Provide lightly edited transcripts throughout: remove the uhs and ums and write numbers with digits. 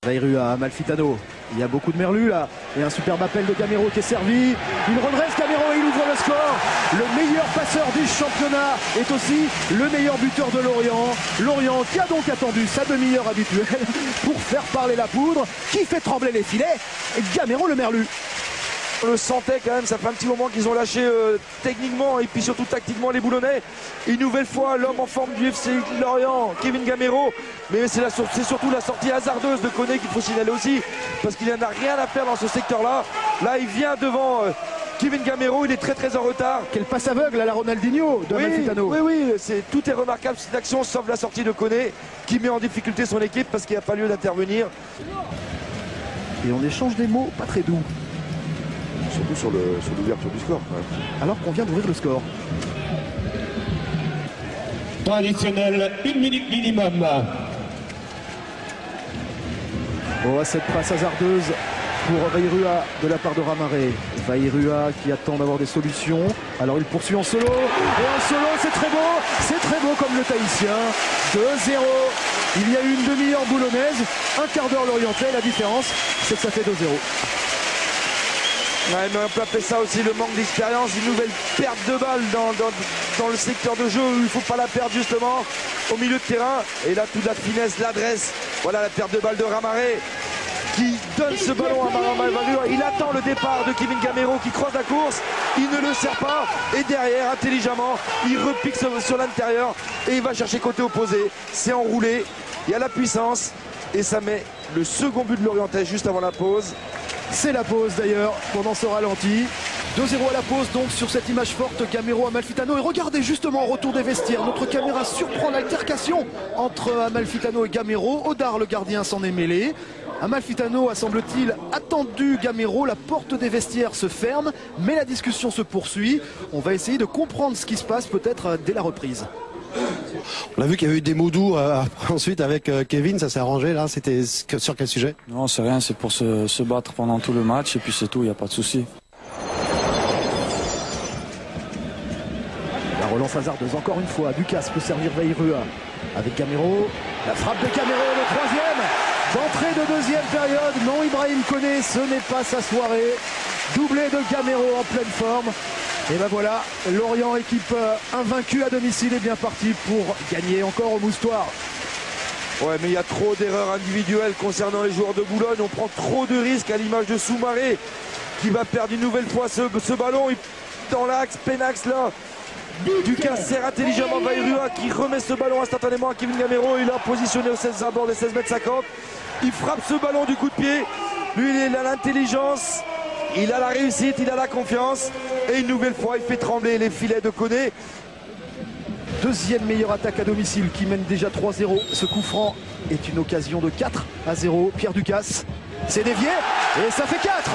Vairua à Amalfitano, il y a beaucoup de merlus là, et un superbe appel de Gamero qui est servi, il redresse Gamero et il ouvre le score. Le meilleur passeur du championnat est aussi le meilleur buteur de Lorient. Lorient qui a donc attendu sa demi-heure habituelle pour faire parler la poudre, qui fait trembler les filets, et Gamero le merlu. On le sentait quand même, ça fait un petit moment qu'ils ont lâché techniquement et puis surtout tactiquement les Boulonnais. Une nouvelle fois l'homme en forme du FC Lorient, Kevin Gamero. Mais c'est surtout la sortie hasardeuse de Koné qu'il faut signaler aussi, parce qu'il n'en a rien à faire dans ce secteur-là. Là il vient devant Kevin Gamero, il est très en retard. Quel passe aveugle à la Ronaldinho de Amalfitano. Oui, tout est remarquable cette action sauf la sortie de Koné qui met en difficulté son équipe parce qu'il n'y a pas lieu d'intervenir. Et on échange des mots pas très doux. Surtout sur l'ouverture du score. Ouais. Alors qu'on vient d'ouvrir le score. Temps additionnel, 1 minute minimum. Oh, cette passe hasardeuse pour Vairua de la part de Ramaré. Vairua qui attend d'avoir des solutions. Alors il poursuit en solo. Et en solo, c'est très beau comme le Tahitien. 2-0. Il y a eu une demi-heure boulonnaise, un quart d'heure lorientais. La différence, c'est que ça fait 2-0. Ouais, mais on peut appeler ça aussi le manque d'expérience, une nouvelle perte de balle dans le secteur de jeu où il ne faut pas la perdre justement au milieu de terrain. Et là, toute la finesse, l'adresse. Voilà la perte de balle de Ramaré qui donne ce ballon à Vairua. Il attend le départ de Kevin Gamero qui croise la course. Il ne le sert pas. Et derrière, intelligemment, il repique sur l'intérieur et il va chercher côté opposé. C'est enroulé. Il y a la puissance et ça met le second but de Lorientais juste avant la pause. C'est la pause d'ailleurs pendant ce ralenti. 2-0 à la pause donc sur cette image forte Gamero Amalfitano. Et regardez justement au retour des vestiaires, notre caméra surprend l'altercation entre Amalfitano et Gamero. Odar le gardien s'en est mêlé. Amalfitano a semble-t-il attendu Gamero, la porte des vestiaires se ferme, mais la discussion se poursuit. On va essayer de comprendre ce qui se passe peut-être dès la reprise. On a vu qu'il y avait eu des mots doux ensuite avec Kevin, ça s'est arrangé là, c'était sur quel sujet? Non, c'est rien, c'est pour se battre pendant tout le match et puis c'est tout, il n'y a pas de souci. La relance hasardeuse encore une fois, Ducasse peut servir Vairua avec Gamero, la frappe de Gamero, le troisième, d'entrée de deuxième période, non Ibrahim Koné, ce n'est pas sa soirée, doublé de Gamero en pleine forme. Et ben voilà, Lorient, équipe invaincue à domicile, est bien parti pour gagner encore au Moustoir. Ouais, mais il y a trop d'erreurs individuelles concernant les joueurs de Boulogne. On prend trop de risques à l'image de Soumaré qui va perdre une nouvelle fois ce ballon dans l'axe, Penax là. Ducasse sert intelligemment Vairua qui remet ce ballon instantanément à Kevin Gamero. Il a positionné au 16 à bord des 16 mètres 50. Il frappe ce ballon du coup de pied. Lui, il a l'intelligence. Il a la réussite, il a la confiance et une nouvelle fois il fait trembler les filets de Koné. Deuxième meilleure attaque à domicile qui mène déjà 3-0. Ce coup franc est une occasion de 4-0. Pierre Ducasse, c'est dévié et ça fait 4.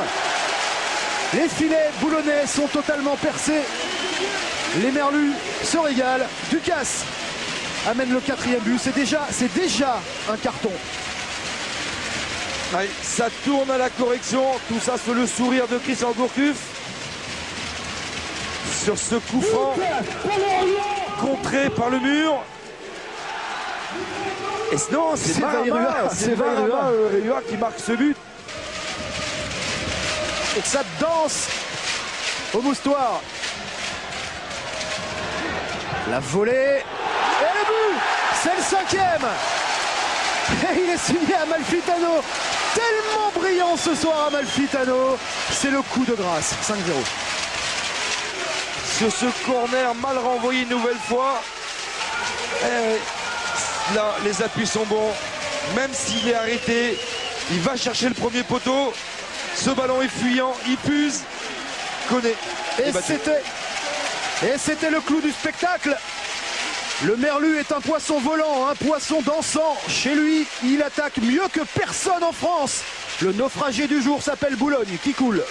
Les filets boulonnais sont totalement percés. Les merlus se régalent. Ducasse amène le 4e but. C'est déjà un carton. Allez, ça tourne à la correction, tout ça sous le sourire de Christian Gourcuff. Sur ce coup franc, contré par le mur. Et non, c'est Vairua qui marque ce but. Et que ça danse au Moustoir. La volée et le but, c'est le 5e. Et il est signé Amalfitano. Tellement brillant ce soir Amalfitano. C'est le coup de grâce. 5-0. Sur ce corner mal renvoyé une nouvelle fois. Là, les appuis sont bons. Même s'il est arrêté, il va chercher le premier poteau. Ce ballon est fuyant, il puise. Koné. Et c'était le clou du spectacle. Le merlu est un poisson volant, un poisson dansant. Chez lui, il attaque mieux que personne en France. Le naufragé du jour s'appelle Boulogne. Qui coule.